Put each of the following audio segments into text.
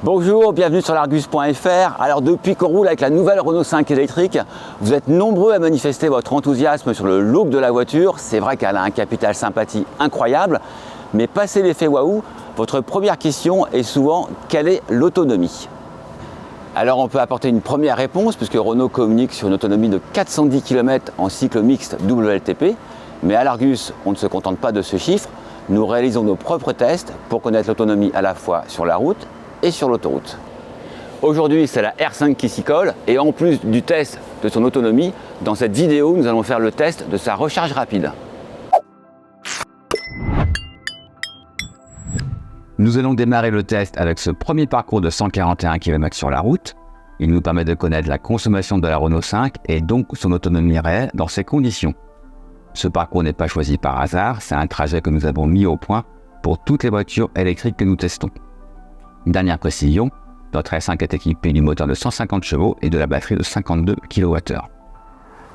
Bonjour, bienvenue sur l'Argus.fr. Alors depuis qu'on roule avec la nouvelle Renault 5 électrique, vous êtes nombreux à manifester votre enthousiasme sur le look de la voiture. C'est vrai qu'elle a un capital sympathie incroyable, mais passé l'effet waouh, votre première question est souvent quelle est l'autonomie? Alors on peut apporter une première réponse puisque Renault communique sur une autonomie de 410 km en cycle mixte WLTP, mais à l'Argus, on ne se contente pas de ce chiffre. Nous réalisons nos propres tests pour connaître l'autonomie à la fois sur la route et sur l'autoroute. Aujourd'hui, c'est la R5 qui s'y colle et en plus du test de son autonomie, dans cette vidéo, nous allons faire le test de sa recharge rapide. Nous allons démarrer le test avec ce premier parcours de 141 km sur la route. Il nous permet de connaître la consommation de la Renault 5 et donc son autonomie réelle dans ces conditions. Ce parcours n'est pas choisi par hasard, c'est un trajet que nous avons mis au point pour toutes les voitures électriques que nous testons. Dernière précision, notre R5 est équipé du moteur de 150 chevaux et de la batterie de 52 kWh.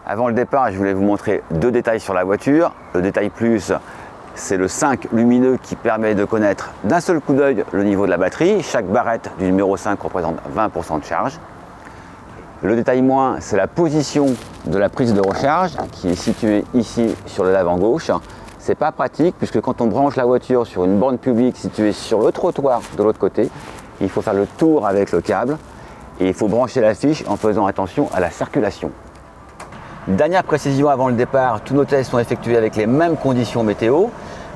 Avant le départ, je voulais vous montrer deux détails sur la voiture. Le détail plus, c'est le 5 lumineux qui permet de connaître d'un seul coup d'œil le niveau de la batterie. Chaque barrette du numéro 5 représente 20% de charge. Le détail moins, c'est la position de la prise de recharge qui est située ici sur le l'avant gauche. C'est pas pratique puisque quand on branche la voiture sur une borne publique située sur le trottoir de l'autre côté, il faut faire le tour avec le câble et il faut brancher la fiche en faisant attention à la circulation. Dernière précision avant le départ, tous nos tests sont effectués avec les mêmes conditions météo.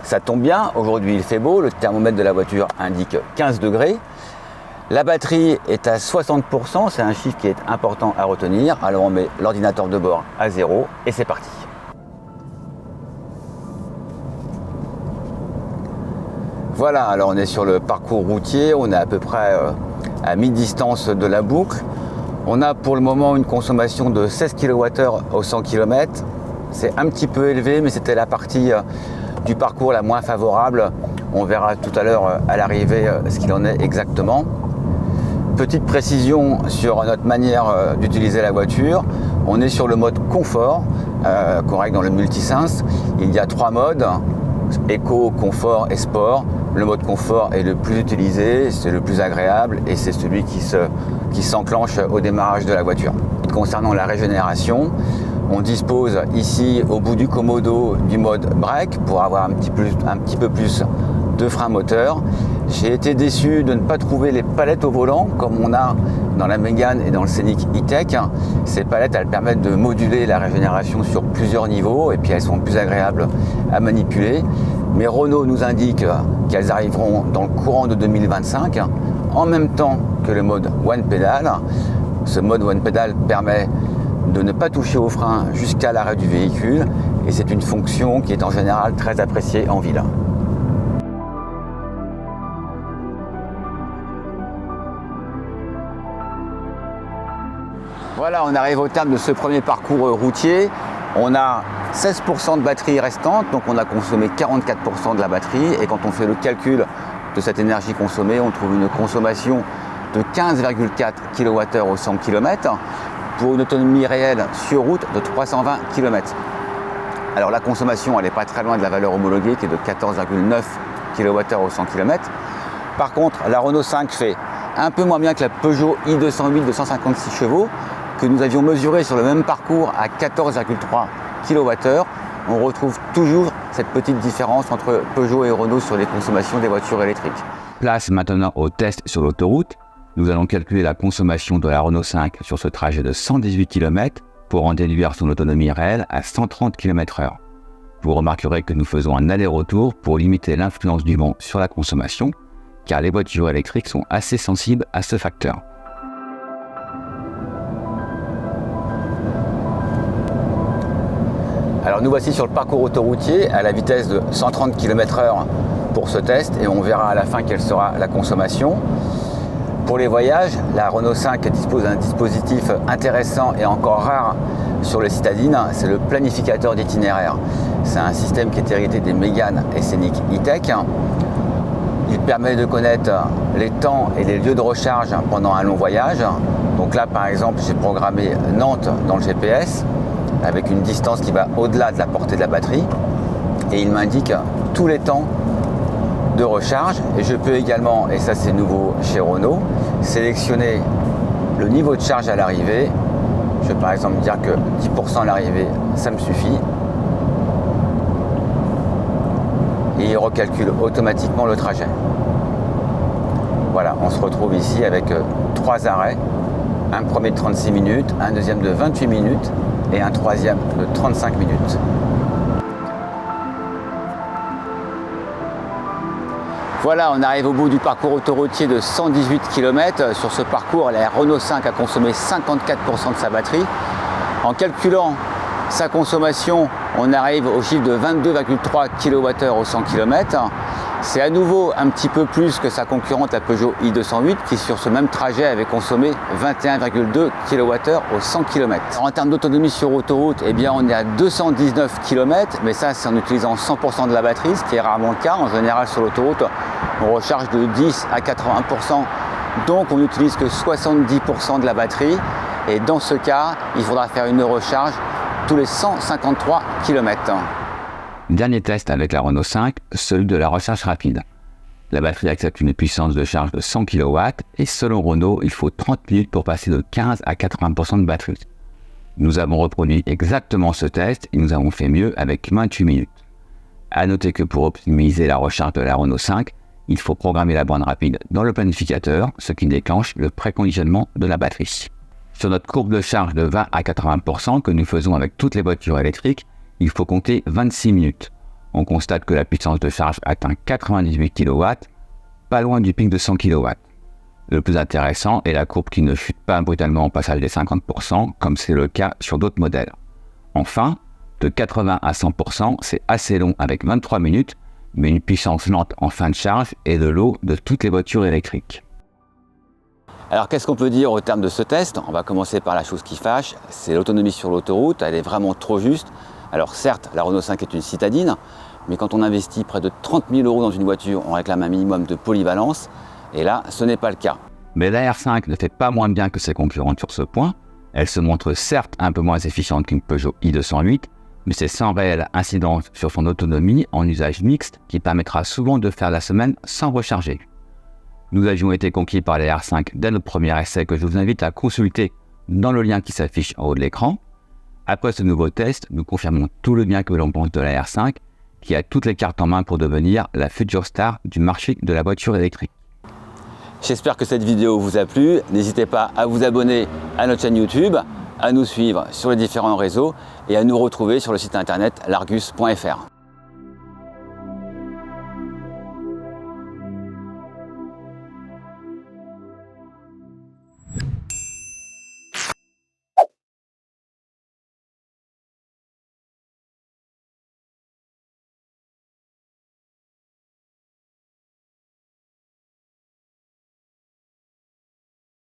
Ça tombe bien, aujourd'hui il fait beau, le thermomètre de la voiture indique 15 degrés. La batterie est à 60%, c'est un chiffre qui est important à retenir. Alors on met l'ordinateur de bord à 0 et c'est parti. Voilà, alors on est sur le parcours routier, on est à peu près à mi-distance de la boucle. On a pour le moment une consommation de 16 kWh au 100 km. C'est un petit peu élevé, mais c'était la partie du parcours la moins favorable. On verra tout à l'heure à l'arrivée ce qu'il en est exactement. Petite précision sur notre manière d'utiliser la voiture. On est sur le mode confort, correct dans le multisense. Il y a trois modes, éco, confort et sport. Le mode confort est le plus utilisé, c'est le plus agréable et c'est celui qui s'enclenche au démarrage de la voiture. Concernant la régénération, on dispose ici au bout du commodo du mode break pour avoir un petit peu plus de frein moteur. J'ai été déçu de ne pas trouver les palettes au volant comme on a dans la Mégane et dans le Scénic E-Tech. Ces palettes, elles permettent de moduler la régénération sur plusieurs niveaux et puis elles sont plus agréables à manipuler. Mais Renault nous indique qu'elles arriveront dans le courant de 2025 en même temps que le mode One Pedal. Ce mode One Pedal permet de ne pas toucher au frein jusqu'à l'arrêt du véhicule et c'est une fonction qui est en général très appréciée en ville. Voilà, on arrive au terme de ce premier parcours routier. On a 16% de batterie restante, donc on a consommé 44% de la batterie. Et quand on fait le calcul de cette énergie consommée, on trouve une consommation de 15,4 kWh au 100 km pour une autonomie réelle sur route de 320 km. Alors la consommation, elle n'est pas très loin de la valeur homologuée qui est de 14,9 kWh au 100 km. Par contre, la Renault 5 fait un peu moins bien que la Peugeot i208 de 156 chevaux que nous avions mesuré sur le même parcours à 14,3 kWh. On retrouve toujours cette petite différence entre Peugeot et Renault sur les consommations des voitures électriques. Place maintenant au test sur l'autoroute. Nous allons calculer la consommation de la Renault 5 sur ce trajet de 118 km pour en déduire son autonomie réelle à 130 km/h. Vous remarquerez que nous faisons un aller-retour pour limiter l'influence du vent sur la consommation, car les voitures électriques sont assez sensibles à ce facteur. Alors nous voici sur le parcours autoroutier à la vitesse de 130 km/h pour ce test et on verra à la fin quelle sera la consommation. Pour les voyages, la Renault 5 dispose d'un dispositif intéressant et encore rare sur les citadines, c'est le planificateur d'itinéraire. C'est un système qui est hérité des Mégane et Scénic E-Tech. Il permet de connaître les temps et les lieux de recharge pendant un long voyage. Donc là par exemple j'ai programmé Nantes dans le GPS avec une distance qui va au-delà de la portée de la batterie et il m'indique tous les temps de recharge. Et je peux également, et ça c'est nouveau chez Renault, sélectionner le niveau de charge à l'arrivée. Je vais par exemple dire que 10% à l'arrivée, ça me suffit. Et il recalcule automatiquement le trajet. Voilà, on se retrouve ici avec 3 arrêts. Un premier de 36 minutes, un deuxième de 28 minutes et un troisième de 35 minutes. Voilà, on arrive au bout du parcours autoroutier de 118 km. Sur ce parcours, la Renault 5 a consommé 54% de sa batterie. En calculant sa consommation, on arrive au chiffre de 22,3 kWh au 100 km. C'est à nouveau un petit peu plus que sa concurrente, la Peugeot i208, qui sur ce même trajet avait consommé 21,2 kWh au 100 km. En termes d'autonomie sur autoroute, eh bien, on est à 219 km, mais ça c'est en utilisant 100% de la batterie, ce qui est rarement le cas. En général sur l'autoroute, on recharge de 10 à 80%, donc on n'utilise que 70% de la batterie. Et dans ce cas, il faudra faire une recharge tous les 153 km. Dernier test avec la Renault 5, celui de la recharge rapide. La batterie accepte une puissance de charge de 100 kW et selon Renault, il faut 30 minutes pour passer de 15 à 80% de batterie. Nous avons reproduit exactement ce test et nous avons fait mieux avec 28 minutes. A noter que pour optimiser la recharge de la Renault 5, il faut programmer la borne rapide dans le planificateur, ce qui déclenche le préconditionnement de la batterie. Sur notre courbe de charge de 20 à 80% que nous faisons avec toutes les voitures électriques, il faut compter 26 minutes. On constate que la puissance de charge atteint 98 kW, pas loin du pic de 100 kW. Le plus intéressant est la courbe qui ne chute pas brutalement au passage des 50%, comme c'est le cas sur d'autres modèles. Enfin, de 80 à 100%, c'est assez long avec 23 minutes, mais une puissance lente en fin de charge est de l'eau de toutes les voitures électriques. Alors qu'est-ce qu'on peut dire au terme de ce test? On va commencer par la chose qui fâche, c'est l'autonomie sur l'autoroute, elle est vraiment trop juste. Alors certes, la Renault 5 est une citadine, mais quand on investit près de 30 000 € dans une voiture, on réclame un minimum de polyvalence, et là, ce n'est pas le cas. Mais la R5 ne fait pas moins bien que ses concurrentes sur ce point. Elle se montre certes un peu moins efficiente qu'une Peugeot i208, mais c'est sans réelle incidence sur son autonomie en usage mixte qui permettra souvent de faire la semaine sans recharger. Nous avions été conquis par la R5 dès notre premier essai que je vous invite à consulter dans le lien qui s'affiche en haut de l'écran. Après ce nouveau test, nous confirmons tout le bien que l'on pense de la R5, qui a toutes les cartes en main pour devenir la future star du marché de la voiture électrique. J'espère que cette vidéo vous a plu. N'hésitez pas à vous abonner à notre chaîne YouTube, à nous suivre sur les différents réseaux et à nous retrouver sur le site internet largus.fr.